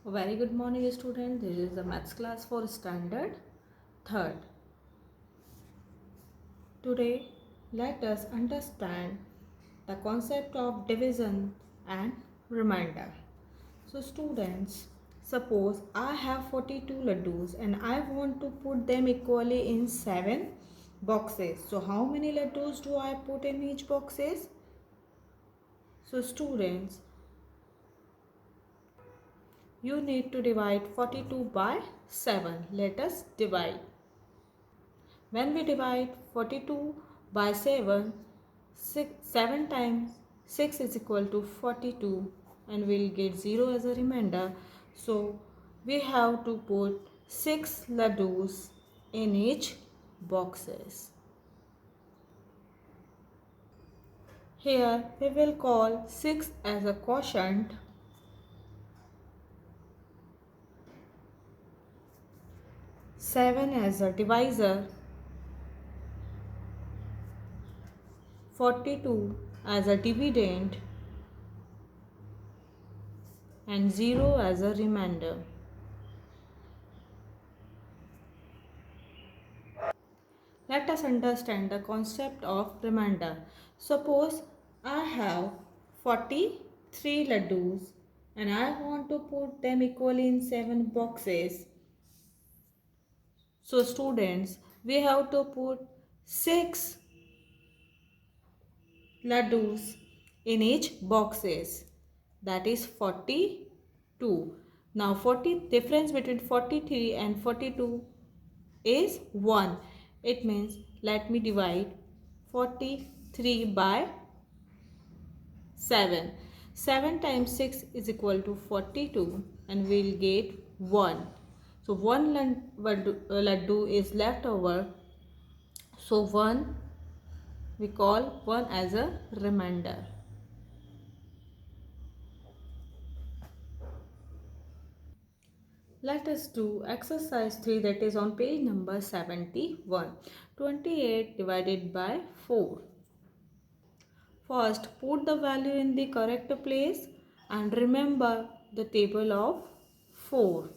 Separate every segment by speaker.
Speaker 1: A very good morning, student. This is the maths class for standard third. Today, let us understand the concept of division and remainder. So, students, suppose I have 42 laddus and I want to put them equally in 7 boxes. So, how many laddus do I put in each boxes? So, students, you need to divide 42 by 7. Let us divide. When we divide 42 by 7, 7 times 6 is equal to 42 and we'll get 0 as a remainder. So we have to put 6 laddus in each boxes. Here we will call 6 as a quotient, 7 as a divisor, 42 as a dividend and 0 as a remainder. Let us understand the concept of remainder. Suppose I have 43 laddus and I want to put them equally in 7 boxes. So students, we have to put 6 laddus in each boxes. That is 42. Now difference between 43 and 42 is 1. It means let me divide 43 by 7. 7 times 6 is equal to 42 and we will get 1. So 1 laddu is left over. So 1 we call 1 as a remainder. Let us do exercise 3, that is on page number 71. 28 divided by 4. First, put the value in the correct place and remember the table of 4.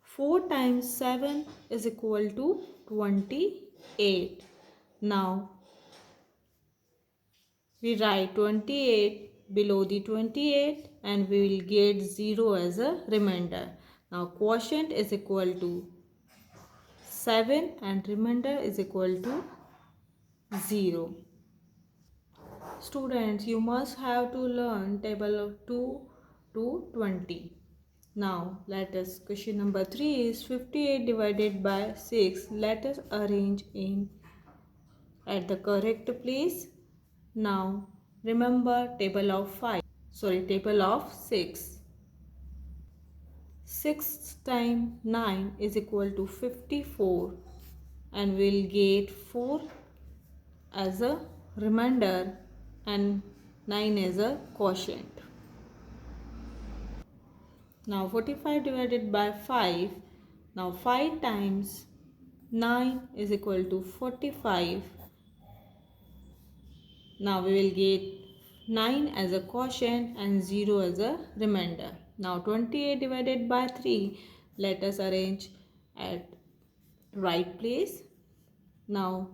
Speaker 1: 4 times 7 is equal to 28. Now, we write 28 below the 28 and we will get 0 as a remainder. Now, quotient is equal to 7 and remainder is equal to 0. Students, you must have to learn table of 2 to 20. Now, let us, question number 3 is 58 divided by 6. Let us arrange in at the correct place. Now, remember table of 6. 6 times 9 is equal to 54 and we'll get 4 as a remainder and 9 as a quotient. Now 45 divided by 5. Now 5 times 9 is equal to 45. Now we will get 9 as a quotient and 0 as a remainder. Now 28 divided by 3. Let us arrange at right place. Now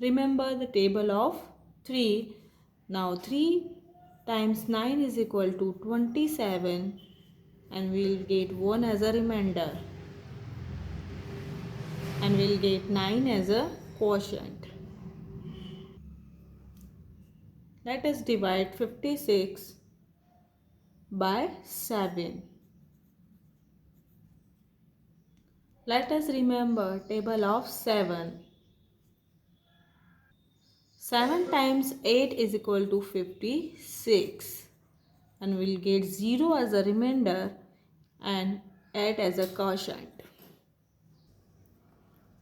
Speaker 1: remember the table of 3. Now 3 times 9 is equal to 27 and we will get 1 as a remainder and we will get 9 as a quotient. Let us divide 56 by 7. Let us remember table of 7. 7 times 8 is equal to 56 and we will get 0 as a remainder and 8 as a quotient.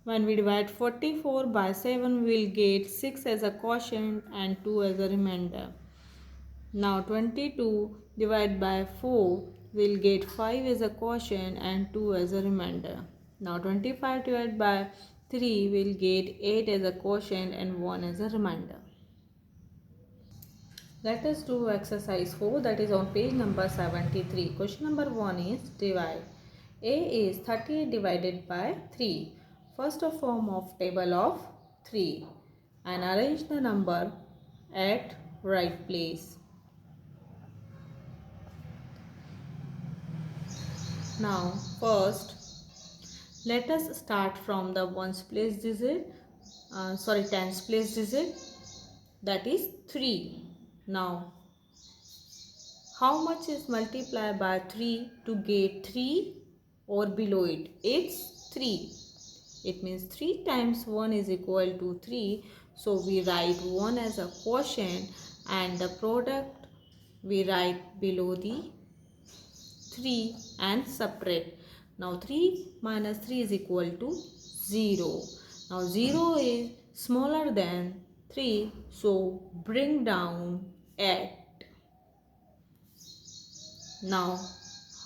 Speaker 1: When we divide 44 by 7, we will get 6 as a quotient and 2 as a remainder. Now 22 divided by 4, we will get 5 as a quotient and 2 as a remainder. Now 25 divided by 3, we will get 8 as a quotient and 1 as a remainder. Let us do exercise 4, that is on page number 73. Question number 1 is divide. A is 38 divided by 3. First a form of table of 3 and arrange the number at right place. Now first let us start from the tens place digit, that is 3. Now how much is multiplied by 3 to get 3 or below it? It's 3. It means 3 times 1 is equal to 3. So we write 1 as a quotient and the product we write below the 3 and subtract. Now 3 minus 3 is equal to 0. Now 0 is smaller than 3. So bring down at. Now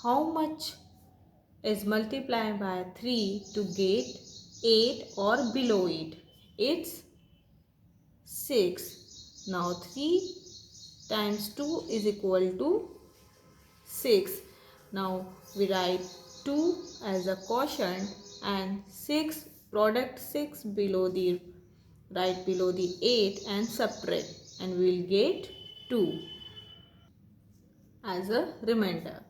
Speaker 1: how much is multiplied by 3 to get 8 or below it? It's 6. Now 3 times 2 is equal to 6. Now we write 2 as a quotient and 6 product 6 below the right below the 8 and subtract and we will get 2 as a remainder.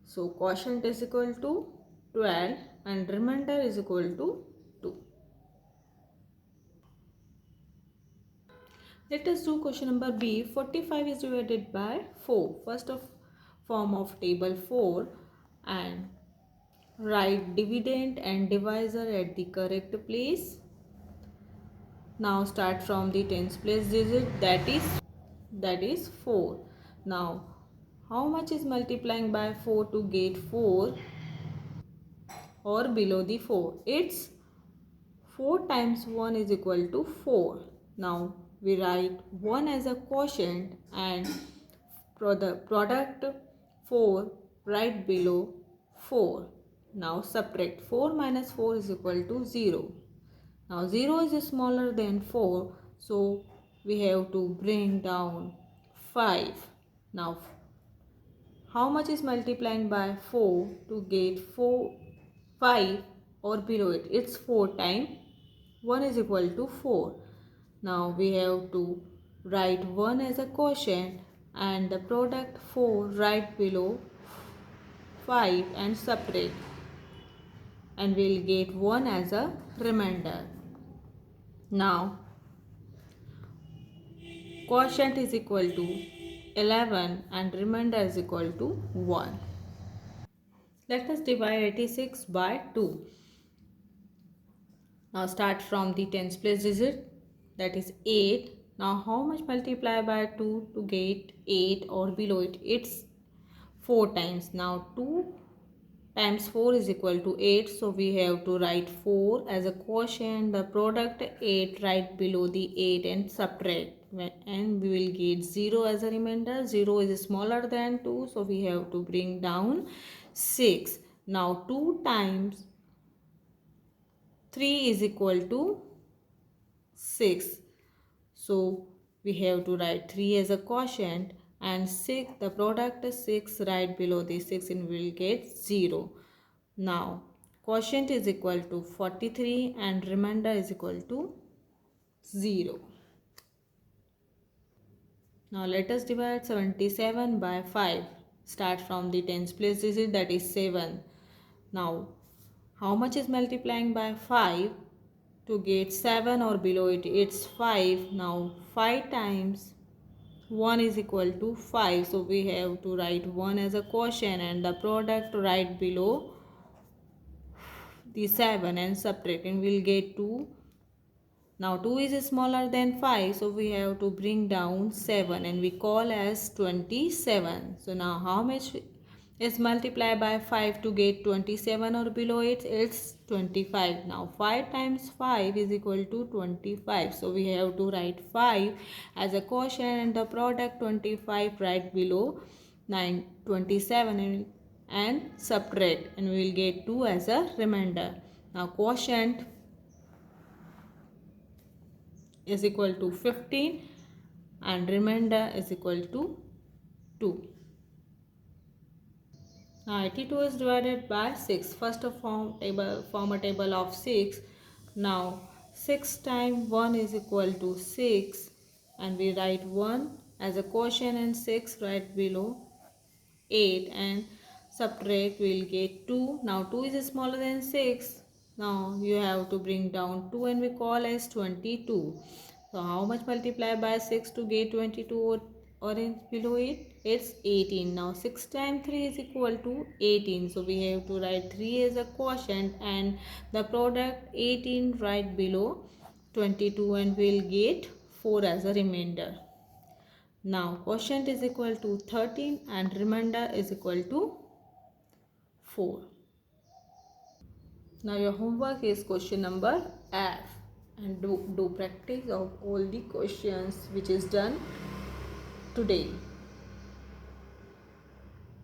Speaker 1: So quotient is equal to 12 and remainder is equal to 2. Let us do question number B. 45 is divided by 4. First of form of table 4 and write dividend and divisor at the correct place. Now start from the tens place digit, that is 4. Now how much is multiplying by 4 to get 4 or below the 4? It's 4 times 1 is equal to 4. Now we write 1 as a quotient and product 4 right below 4. Now subtract 4 minus 4 is equal to 0. Now 0 is smaller than 4, so we have to bring down 5. Now how much is multiplying by 4 to get 5 or below it? It's 4 times 1 is equal to 4. Now we have to write 1 as a quotient and the product 4 right below 5 and subtract and we'll get 1 as a remainder. Now quotient is equal to 11 and remainder is equal to 1. Let us divide 86 by 2. Now start from the tens place digit, that is 8. Now how much multiply by 2 to get 8 or below it? It's 4 times. Now 2 times 4 is equal to 8. So we have to write 4 as a quotient, the product 8 right below the 8 and subtract. And we will get 0 as a remainder. 0 is smaller than 2. So we have to bring down 6. Now 2 times 3 is equal to 6. So we have to write 3 as a quotient and 6, the product is 6 right below the 6 and we will get 0. Now quotient is equal to 43 and remainder is equal to 0. Now let us divide 77 by 5. Start from the tens place digit, that is 7. Now how much is multiplying by 5 to get 7 or below it? It's 5. Now 5 times 1 is equal to 5. So we have to write 1 as a quotient and the product right below the 7 and subtract and we'll get 2. Now 2 is smaller than 5, so we have to bring down 7 and we call as 27. So now how much is multiplied by 5 to get 27 or below it? It's 25. Now 5 times 5 is equal to 25. So we have to write 5 as a quotient and the product 25 right below 27 and subtract and we will get 2 as a remainder. Now quotient is equal to 15 and remainder is equal to 2. Now 82 is divided by 6. First of all, form a table of 6. Now 6 times 1 is equal to 6, and we write 1 as a quotient and 6 right below 8, and subtract, we'll get 2. Now 2 is smaller than 6. Now you have to bring down 2 and we call as 22. So how much multiply by 6 to get 22 or in below it? It's 18. Now 6 times 3 is equal to 18. So we have to write 3 as a quotient and the product 18 right below 22, and we'll get 4 as a remainder. Now quotient is equal to 13 and remainder is equal to 4. Now your homework is question number F, and do practice of all the questions which is done today.